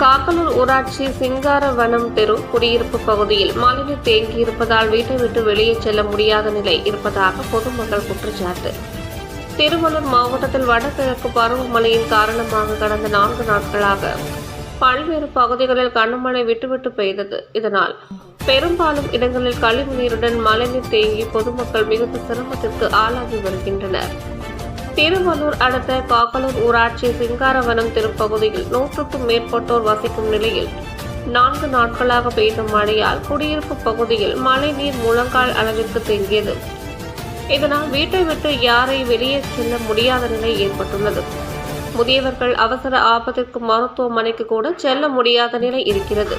காக்கலூர் ஊராட்சி சிங்காரவனம் தெரு குடியிருப்பு பகுதியில் மழைநீர் தேங்கியிருப்பதால் வீட்டை விட்டு வெளியே செல்ல முடியாத நிலை இருப்பதாக பொதுமக்கள் குற்றச்சாட்டு. திருவள்ளூர் மாவட்டத்தில் வடகிழக்கு பருவமழையின் காரணமாக கடந்த 4 நாட்களாக பல்வேறு பகுதிகளில் கனமழை விட்டுவிட்டு பெய்தது. இதனால் பெரும்பாலும் இடங்களில் கழிவுநீருடன் மழைநீர் தேங்கி பொதுமக்கள் மிகுந்த சிரமத்திற்கு ஆளாகி வருகின்றனர். திருவள்ளூர் அடுத்த காக்கலூர் ஊராட்சி சிங்காரவனம் தெருப்பகுதியில் 100க்கும் மேற்பட்டோர் வசிக்கும் நிலையில் 4 நாட்களாக பெய்த மழையால் குடியிருப்பு பகுதியில் மழை நீர் முழங்கால் அளவிற்கு தேங்கியது. இதனால் வீட்டை விட்டு யாரை வெளியே செல்ல முடியாத நிலை ஏற்பட்டுள்ளது. முதியவர்கள் அவசர ஆபத்திற்கு மருத்துவமனைக்கு கூட செல்ல முடியாத நிலை இருக்கிறது.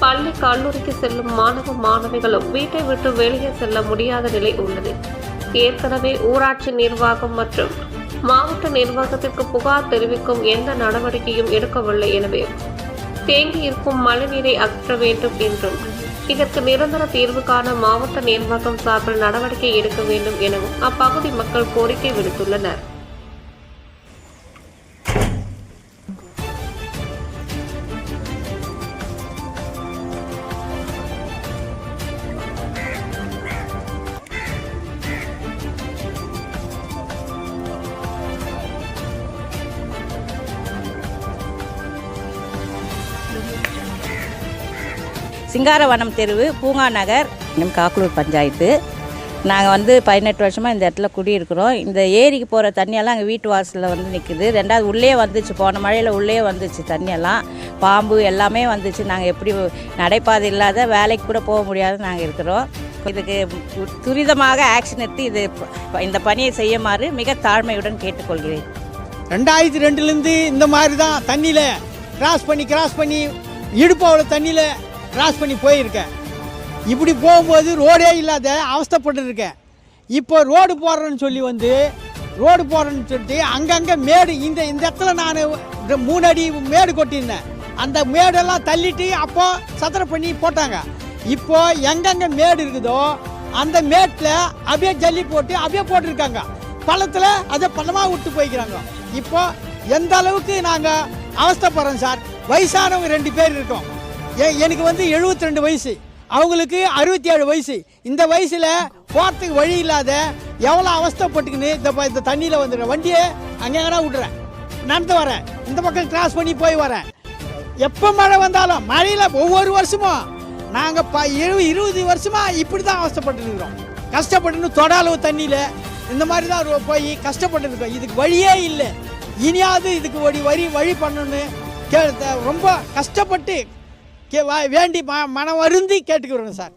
பள்ளி கல்லூரிக்கு செல்லும் மாணவ மாணவிகளும் வீட்டை விட்டு வெளியே செல்ல முடியாத நிலை உள்ளது. ஏற்கனவே ஊராட்சி நிர்வாகம் மற்றும் மாவட்ட நிர்வாகத்திற்கு புகார் தெரிவிக்கும் எந்த நடவடிக்கையும் எடுக்கவில்லை. எனவே தேங்கி இருக்கும் மழைநீரை அகற்ற வேண்டும் என்றும் இதற்கு நிரந்தர தீர்வு காண மாவட்ட நிர்வாகம் சார்பில் நடவடிக்கை எடுக்க வேண்டும் எனவும் அப்பகுதி மக்கள் கோரிக்கை விடுத்துள்ளனர். சிங்காரவனம் தெருவு, பூங்கா நகர், காக்கலூர் பஞ்சாயத்து. நாங்கள் 18 வருஷமாக இந்த இடத்துல குடியிருக்கிறோம். இந்த ஏரிக்கு போகிற தண்ணியெல்லாம் எங்கள் வீட்டு வாசலில் நிற்குது. 2வது உள்ளே வந்துச்சு, போன மழையில் உள்ளே வந்துச்சு தண்ணியெல்லாம், பாம்பு எல்லாமே வந்துச்சு. நாங்கள் எப்படி நடைபாதை இல்லாத வேலைக்கு கூட போக முடியாத நாங்கள் இருக்கிறோம். இதுக்கு துரிதமாக ஆக்ஷன் எடுத்து இந்த பணியை செய்யுமாறு மிக தாழ்மையுடன் கேட்டுக்கொள்கிறேன். 2002லேருந்து இந்த மாதிரி தான் தண்ணியில் கிராஸ் பண்ணி இடுப்பாவில் தண்ணியில் கிராஸ் பண்ணி போயிருக்கேன். இப்படி போகும்போது ரோடே இல்லாத அவஸ்தைப்பட்டு இருக்கேன். இப்போ ரோடு போடுறேன்னு சொல்லிட்டு அங்கங்கே மேடு இந்த இடத்துல நான் 3 அடி மேடு கொட்டியிருந்தேன். அந்த மேடெல்லாம் தள்ளிட்டு அப்போ சத்திர பண்ணி போட்டாங்க. இப்போ எங்கெங்கே மேடு இருக்குதோ அந்த மேட்டில் அப்படியே ஜல்லி போட்டு அப்படியே போட்டிருக்காங்க. பள்ளத்தில் அதை பள்ளமாக விட்டு போய்க்கிறாங்க. இப்போ எந்த அளவுக்கு நாங்கள் அவஸ்தைப்படுறோம் சார். வயசானவங்க 2 பேர் இருக்கோம். எனக்கு 72 வயசு, அவங்களுக்கு 67 வயசு. இந்த வயசில் போகிறதுக்கு வழி இல்லாத எவ்வளோ அவஸ்தைப்பட்டுக்குன்னு இந்த தண்ணியில் வந்துடுறேன். வண்டியை அங்கேங்கன்னா விட்றேன், நடந்து வரேன், இந்த பக்கம் கிராஸ் பண்ணி போய் வரேன். எப்போ மழை வந்தாலும் மழையில் ஒவ்வொரு வருஷமும் நாங்கள் 20 வருஷமாக இப்படி தான் அவஸ்தைப்பட்டுருக்கிறோம். கஷ்டப்பட்டுன்னு தொடாளவு தண்ணியில் இந்த மாதிரி தான் போய் கஷ்டப்பட்டுருக்கோம். இதுக்கு வழியே இல்லை. இனியாவது இதுக்கு வழி பண்ணணுன்னு ரொம்ப கஷ்டப்பட்டு வேண்டி மனம் வருந்தி கேட்டுக்கிறோம் சார்.